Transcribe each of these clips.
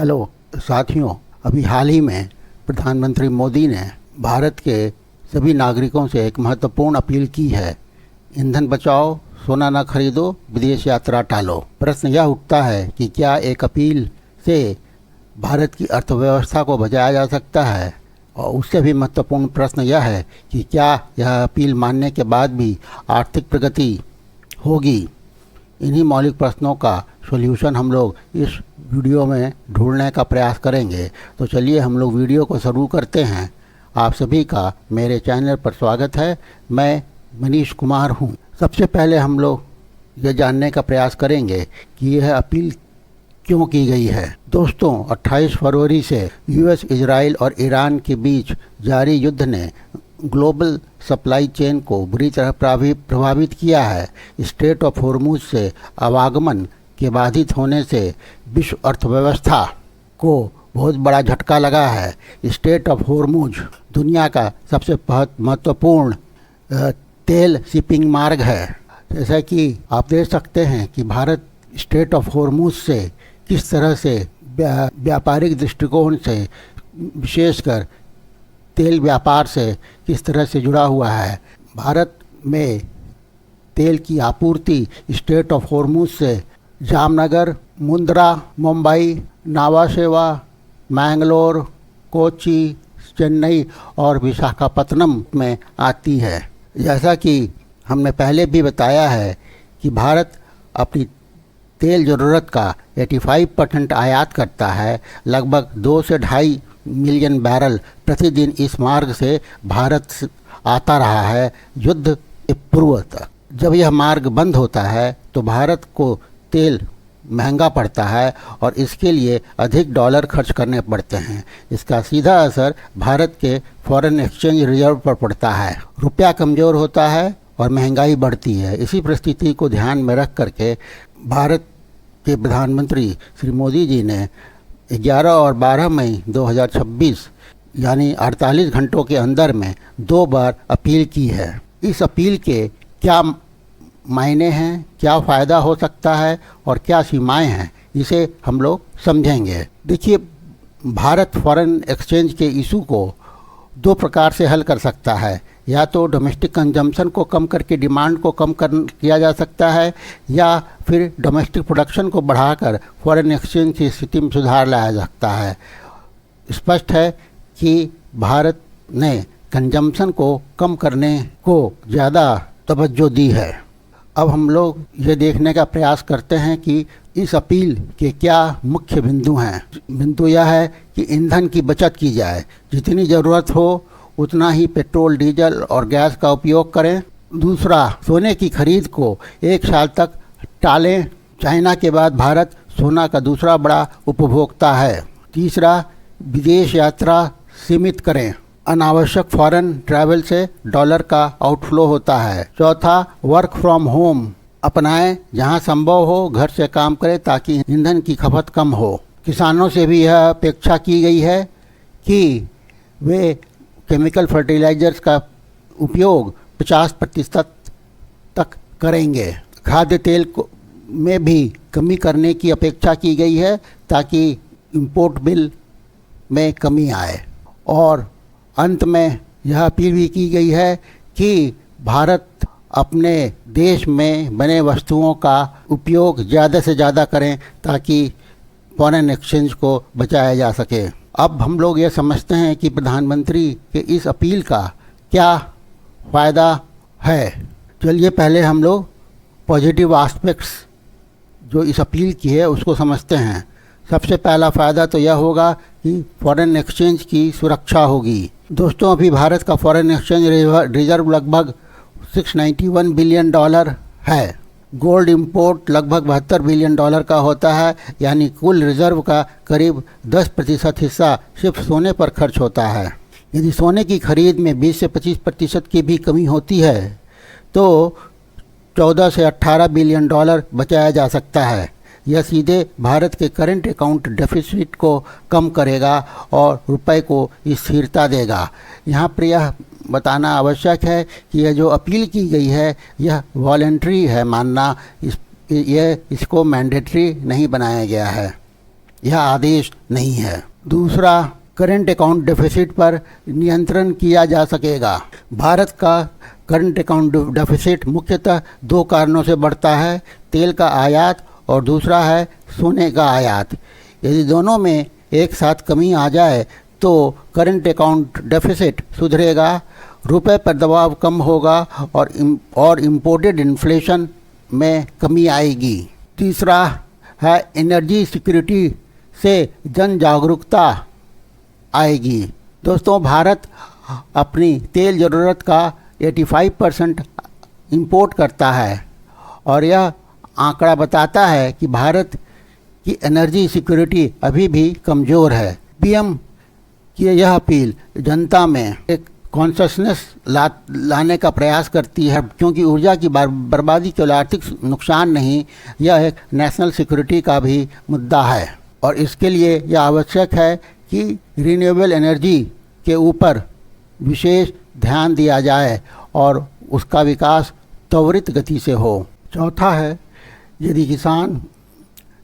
Hello साथियों, अभी हाल ही में प्रधानमंत्री मोदी ने भारत के सभी नागरिकों से एक महत्वपूर्ण अपील की है। ईंधन बचाओ, सोना न खरीदो, विदेश यात्रा टालो। प्रश्न यह उठता है कि क्या एक अपील से भारत की अर्थव्यवस्था को बचाया जा सकता है? और उससे भी महत्वपूर्ण प्रश्न यह है कि क्या यह अपील मानने के बाद भी आर्थिक प्रगति होगी? इन्हीं मौलिक प्रश्नों का सॉल्यूशन हम लोग इस वीडियो में ढूंढने का प्रयास करेंगे। तो चलिए हम लोग वीडियो को शुरू करते हैं। आप सभी का मेरे चैनल पर स्वागत है। मैं मनीष कुमार हूं। सबसे पहले हम लोग ये जानने का प्रयास करेंगे कि यह अपील क्यों की गई है। दोस्तों, 28 फरवरी से यूएस, इजराइल और ईरान के बीच जारी युद्ध ने ग्लोबल सप्लाई चेन को बुरी तरह प्रभावित किया है। स्ट्रेट ऑफ हॉर्मुज से आवागमन के बाधित होने से विश्व अर्थव्यवस्था को बहुत बड़ा झटका लगा है। स्ट्रेट ऑफ हॉर्मुज दुनिया का सबसे महत्वपूर्ण तेल शिपिंग मार्ग है। जैसा कि आप देख सकते हैं कि भारत स्ट्रेट ऑफ हॉर्मुज से किस तरह से व्यापारिक दृष्टिकोण से, विशेषकर तेल व्यापार से किस तरह से जुड़ा हुआ है। भारत में तेल की आपूर्ति स्ट्रेट ऑफ हॉर्मुज से जामनगर, मुंद्रा, मुंबई, नावाशेवा, मैंगलोर, कोच्चि, चेन्नई और विशाखापत्तनम में आती है। जैसा कि हमने पहले भी बताया है कि भारत अपनी तेल ज़रूरत का 85% आयात करता है। लगभग 2 से 2.5 मिलियन बैरल प्रतिदिन इस मार्ग से भारत आता रहा है युद्ध के पूर्व तक। जब यह मार्ग बंद होता है तो भारत को तेल महंगा पड़ता है और इसके लिए अधिक डॉलर खर्च करने पड़ते हैं। इसका सीधा असर भारत के फॉरेन एक्सचेंज रिजर्व पर पड़ता है। रुपया कमज़ोर होता है और महंगाई बढ़ती है। इसी परिस्थिति को ध्यान में रख करके भारत के प्रधानमंत्री श्री मोदी जी ने 11 और 12 मई 2026 यानी 48 घंटों के अंदर में 2 बार अपील की है। इस अपील के क्या मायने हैं, क्या फ़ायदा हो सकता है और क्या सीमाएं हैं, इसे हम लोग समझेंगे। देखिए, भारत फॉरेन एक्सचेंज के इशू को 2 प्रकार से हल कर सकता है। या तो डोमेस्टिक कंजम्पशन को कम करके डिमांड को कम किया जा सकता है, या फिर डोमेस्टिक प्रोडक्शन को बढ़ाकर फॉरेन एक्सचेंज की स्थिति में सुधार लाया जा सकता है। स्पष्ट है कि भारत ने कंजम्पशन को कम करने को ज़्यादा तवज्जो दी है। अब हम लोग ये देखने का प्रयास करते हैं कि इस अपील के क्या मुख्य बिंदु हैं। बिंदु यह है कि ईंधन की बचत की जाए। जितनी ज़रूरत हो उतना ही पेट्रोल, डीजल और गैस का उपयोग करें। दूसरा, सोने की खरीद को 1 साल तक टालें। चाइना के बाद भारत सोना का दूसरा बड़ा उपभोक्ता है। तीसरा, विदेश यात्रा सीमित करें। अनावश्यक फॉरेन ट्रैवल से डॉलर का आउटफ्लो होता है। चौथा, वर्क फ्रॉम होम अपनाएं। जहां संभव हो घर से काम करें ताकि ईंधन की खपत कम हो। किसानों से भी यह अपेक्षा की गई है कि वे केमिकल फर्टिलाइजर्स का उपयोग 50% तक करेंगे। खाद्य तेल में भी कमी करने की अपेक्षा की गई है ताकि इंपोर्ट बिल में कमी आए। और अंत में यह अपील भी की गई है कि भारत अपने देश में बने वस्तुओं का उपयोग ज़्यादा से ज़्यादा करें ताकि फॉरेन एक्सचेंज को बचाया जा सके। अब हम लोग ये समझते हैं कि प्रधानमंत्री के इस अपील का क्या फ़ायदा है। चलिए पहले हम लोग पॉजिटिव एस्पेक्ट्स जो इस अपील की है उसको समझते हैं। सबसे पहला फ़ायदा तो यह होगा कि फॉरेन एक्सचेंज की सुरक्षा होगी। दोस्तों, अभी भारत का फॉरेन एक्सचेंज रिजर्व लगभग $691 बिलियन है। गोल्ड इंपोर्ट लगभग $72 बिलियन का होता है, यानी कुल रिजर्व का करीब 10% हिस्सा सिर्फ सोने पर खर्च होता है। यदि सोने की खरीद में 20 से 25% की भी कमी होती है तो 14 से 18 बिलियन डॉलर बचाया जा सकता है। यह सीधे भारत के करंट अकाउंट डेफिसिट को कम करेगा और रुपए को स्थिरता देगा। यहाँ पर यह बताना आवश्यक है कि यह जो अपील की गई है यह वॉलंटरी है मानना, इसको मैंडेटरी नहीं बनाया गया है। यह आदेश नहीं है। दूसरा, करंट अकाउंट डेफिसिट पर नियंत्रण किया जा सकेगा। भारत का करंट अकाउंट डेफिसिट मुख्यतः दो कारणों से बढ़ता है, तेल का आयात और दूसरा है सोने का आयात। यदि दोनों में एक साथ कमी आ जाए तो करंट अकाउंट डेफिसिट सुधरेगा, रुपए पर दबाव कम होगा और इम्पोर्टेड इन्फ्लेशन में कमी आएगी। तीसरा है एनर्जी सिक्योरिटी से जन जागरूकता आएगी। दोस्तों, भारत अपनी तेल ज़रूरत का 85% इंपोर्ट करता है और यह आंकड़ा बताता है कि भारत की एनर्जी सिक्योरिटी अभी भी कमज़ोर है। पीएम की यह अपील जनता में एक कॉन्शसनेस लाने का प्रयास करती है, क्योंकि ऊर्जा की बर्बादी केवल आर्थिक नुकसान नहीं, यह एक नेशनल सिक्योरिटी का भी मुद्दा है और इसके लिए यह आवश्यक है कि रिन्यूएबल एनर्जी के ऊपर विशेष ध्यान दिया जाए और उसका विकास त्वरित गति से हो। चौथा है, यदि किसान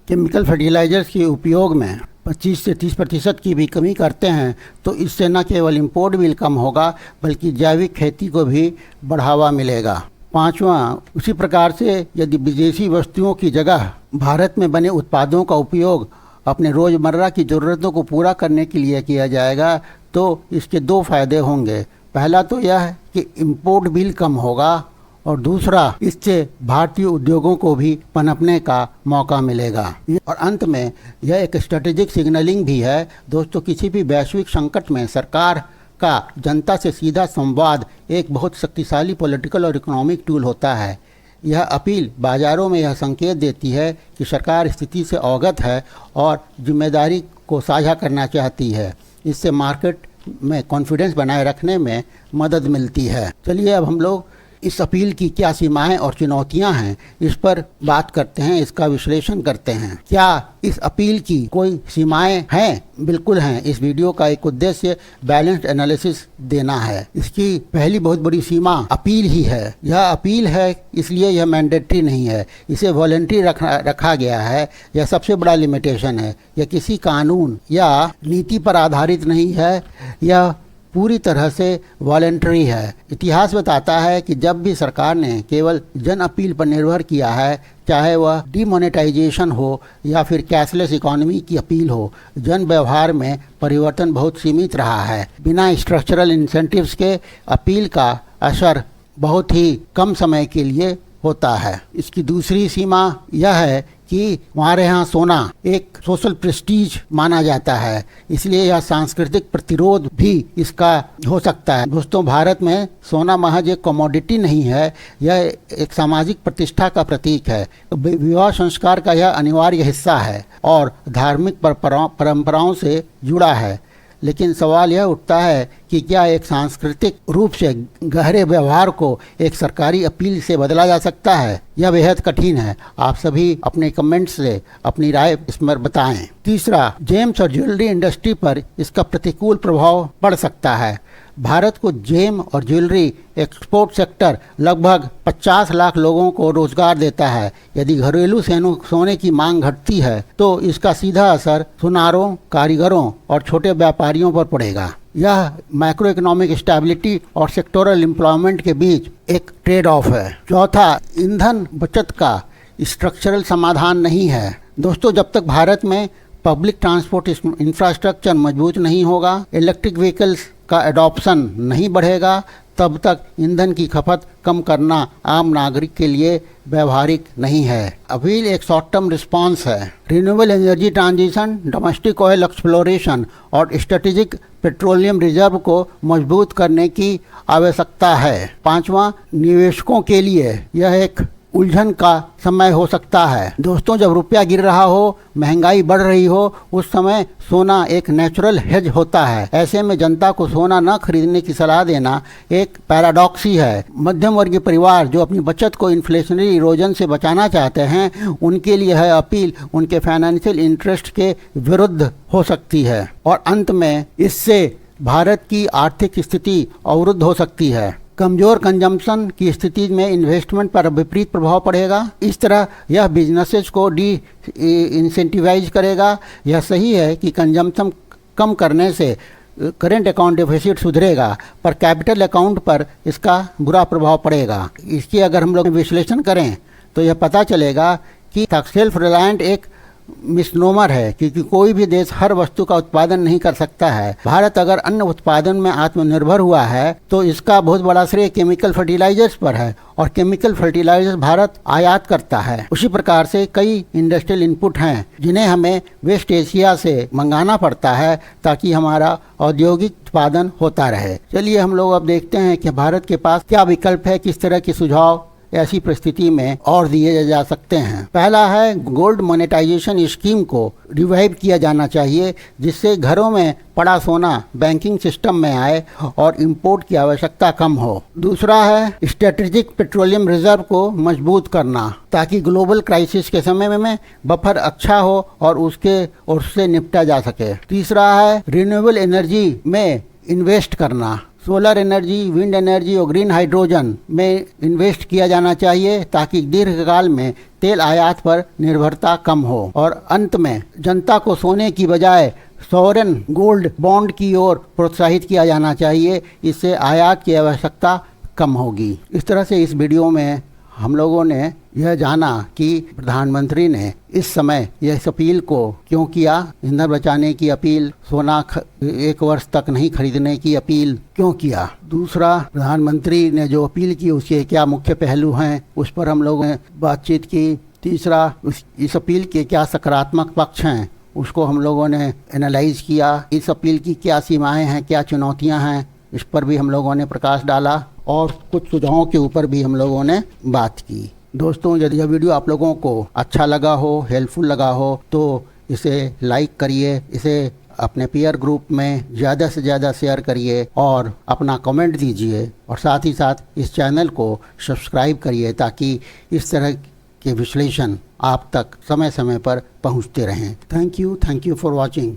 केमिकल फर्टिलाइजर्स के उपयोग में 25 से 30% की भी कमी करते हैं तो इससे न केवल इंपोर्ट बिल कम होगा बल्कि जैविक खेती को भी बढ़ावा मिलेगा। पांचवा, उसी प्रकार से यदि विदेशी वस्तुओं की जगह भारत में बने उत्पादों का उपयोग अपने रोज़मर्रा की ज़रूरतों को पूरा करने के लिए किया जाएगा तो इसके दो फायदे होंगे। पहला तो यह है कि इंपोर्ट बिल कम होगा और दूसरा, इससे भारतीय उद्योगों को भी पनपने का मौका मिलेगा। और अंत में यह एक स्ट्रेटेजिक सिग्नलिंग भी है। दोस्तों, किसी भी वैश्विक संकट में सरकार का जनता से सीधा संवाद एक बहुत शक्तिशाली पॉलिटिकल और इकोनॉमिक टूल होता है। यह अपील बाज़ारों में यह संकेत देती है कि सरकार स्थिति से अवगत है और जिम्मेदारी को साझा करना चाहती है। इससे मार्केट में कॉन्फिडेंस बनाए रखने में मदद मिलती है। चलिए अब हम लोग इस अपील की क्या सीमाएं और चुनौतियां हैं इस पर बात करते हैं, इसका विश्लेषण करते हैं। क्या इस अपील की कोई सीमाएं हैं? बिल्कुल हैं। इस वीडियो का एक उद्देश्य बैलेंस्ड एनालिसिस देना है। इसकी पहली बहुत बड़ी सीमा अपील ही है। यह अपील है इसलिए यह मैंडेटरी नहीं है, इसे वॉलंटरी रखा गया है। यह सबसे बड़ा लिमिटेशन है। यह किसी कानून या नीति पर आधारित नहीं है, यह पूरी तरह से वॉलंटरी है। इतिहास बताता है कि जब भी सरकार ने केवल जन अपील पर निर्भर किया है, चाहे वह डिमोनेटाइजेशन हो या फिर कैशलेस इकोनॉमी की अपील हो, जन व्यवहार में परिवर्तन बहुत सीमित रहा है। बिना स्ट्रक्चरल इंसेंटिव्स के अपील का असर बहुत ही कम समय के लिए होता है। इसकी दूसरी सीमा यह है कि हमारे यहाँ सोना एक सोशल प्रेस्टीज माना जाता है, इसलिए यह सांस्कृतिक प्रतिरोध भी इसका हो सकता है। दोस्तों, भारत में सोना महज एक कमोडिटी नहीं है, यह एक सामाजिक प्रतिष्ठा का प्रतीक है। विवाह संस्कार का यह अनिवार्य हिस्सा है और धार्मिक परंपराओं से जुड़ा है। लेकिन सवाल यह उठता है कि क्या एक सांस्कृतिक रूप से गहरे व्यवहार को एक सरकारी अपील से बदला जा सकता है? यह बेहद कठिन है। आप सभी अपने कमेंट्स से अपनी राय इसमें बताएं। तीसरा, जेम्स और ज्वेलरी इंडस्ट्री पर इसका प्रतिकूल प्रभाव पड़ सकता है। भारत को जेम और ज्वेलरी एक्सपोर्ट सेक्टर लगभग 50 लाख लोगों को रोजगार देता है। यदि घरेलू सोने की मांग घटती है तो इसका सीधा असर सुनारों, कारीगरों और छोटे व्यापारियों पर पड़ेगा। यह मैक्रो इकोनॉमिक स्टेबिलिटी और सेक्टोरल एम्प्लॉयमेंट के बीच एक ट्रेड ऑफ है। चौथा, ईंधन बचत का स्ट्रक्चरल समाधान नहीं है। दोस्तों, जब तक भारत में पब्लिक ट्रांसपोर्ट इंफ्रास्ट्रक्चर मजबूत नहीं होगा, इलेक्ट्रिक व्हीकल्स का एडॉप्शन नहीं बढ़ेगा, तब तक ईंधन की खपत कम करना आम नागरिक के लिए व्यवहारिक नहीं है। अपील एक शॉर्ट टर्म रिस्पांस है। Renewable energy transition, domestic oil exploration और स्ट्रेटेजिक पेट्रोलियम रिजर्व को मजबूत करने की आवश्यकता है। पांचवा, निवेशकों के लिए यह एक उलझन का समय हो सकता है। दोस्तों, जब रुपया गिर रहा हो, महंगाई बढ़ रही हो, उस समय सोना एक नेचुरल हेज होता है। ऐसे में जनता को सोना न खरीदने की सलाह देना एक पैराडॉक्स ही है। मध्यम वर्गीय परिवार जो अपनी बचत को इन्फ्लेशनरी इरोजन से बचाना चाहते हैं, उनके लिए यह अपील उनके फाइनेंशियल इंटरेस्ट के विरुद्ध हो सकती है और अंत में इससे भारत की आर्थिक स्थिति अवरुद्ध हो सकती है। कमज़ोर कंजम्पशन की स्थिति में इन्वेस्टमेंट पर विपरीत प्रभाव पड़ेगा। इस तरह यह बिजनेसेस को इंसेंटिवाइज करेगा। यह सही है कि कंजम्पशन कम करने से करेंट अकाउंट डेफिसिट सुधरेगा, पर कैपिटल अकाउंट पर इसका बुरा प्रभाव पड़ेगा। इसकी अगर हम लोग विश्लेषण करें तो यह पता चलेगा कि सेल्फ रिलायंट एक मिसनोमर है, क्योंकि कोई भी देश हर वस्तु का उत्पादन नहीं कर सकता है। भारत अगर अन्न उत्पादन में आत्मनिर्भर हुआ है तो इसका बहुत बड़ा श्रेय केमिकल फर्टिलाइजर्स पर है, और केमिकल फर्टिलाइजर्स भारत आयात करता है। उसी प्रकार से कई इंडस्ट्रियल इनपुट हैं जिन्हें हमें वेस्ट एशिया से मंगाना पड़ता है ताकि हमारा औद्योगिक उत्पादन होता रहे। चलिए हम लोग अब देखते हैं कि भारत के पास क्या विकल्प है, किस तरह के सुझाव ऐसी परिस्थिति में और दिए जा सकते हैं। पहला है, गोल्ड मोनेटाइजेशन स्कीम को रिवाइव किया जाना चाहिए, जिससे घरों में पड़ा सोना बैंकिंग सिस्टम में आए और इंपोर्ट की आवश्यकता कम हो। दूसरा है, स्ट्रेटेजिक पेट्रोलियम रिजर्व को मजबूत करना, ताकि ग्लोबल क्राइसिस के समय में बफर अच्छा हो और उससे निपटा जा सके। तीसरा है, रिन्यूएबल एनर्जी में इन्वेस्ट करना, सोलर एनर्जी, विंड एनर्जी और ग्रीन हाइड्रोजन में इन्वेस्ट किया जाना चाहिए ताकि दीर्घकाल में तेल आयात पर निर्भरता कम हो। और अंत में जनता को सोने की बजाय सॉवरेन गोल्ड बॉन्ड की ओर प्रोत्साहित किया जाना चाहिए, इससे आयात की आवश्यकता कम होगी। इस तरह से इस वीडियो में हम लोगों ने यह जाना कि प्रधानमंत्री ने इस समय यह अपील को क्यों किया, ईंधन बचाने की अपील, सोना 1 वर्ष तक नहीं खरीदने की अपील क्यों किया। दूसरा, प्रधानमंत्री ने जो अपील की उसके क्या मुख्य पहलू हैं, उस पर हम लोगों ने बातचीत की। तीसरा, इस अपील के क्या सकारात्मक पक्ष हैं, उसको हम लोगों ने एनालाइज किया। इस अपील की क्या सीमाएं हैं, क्या चुनौतियां हैं, इस पर भी हम लोगों ने प्रकाश डाला, और कुछ सुझावों के ऊपर भी हम लोगों ने बात की। दोस्तों, यदि यह वीडियो आप लोगों को अच्छा लगा हो, हेल्पफुल लगा हो, तो इसे लाइक करिए, इसे अपने पीयर ग्रुप में ज़्यादा से ज़्यादा शेयर करिए और अपना कमेंट दीजिए, और साथ ही साथ इस चैनल को सब्सक्राइब करिए ताकि इस तरह के विश्लेषण आप तक समय समय पर पहुंचते रहें। Thank you for watching.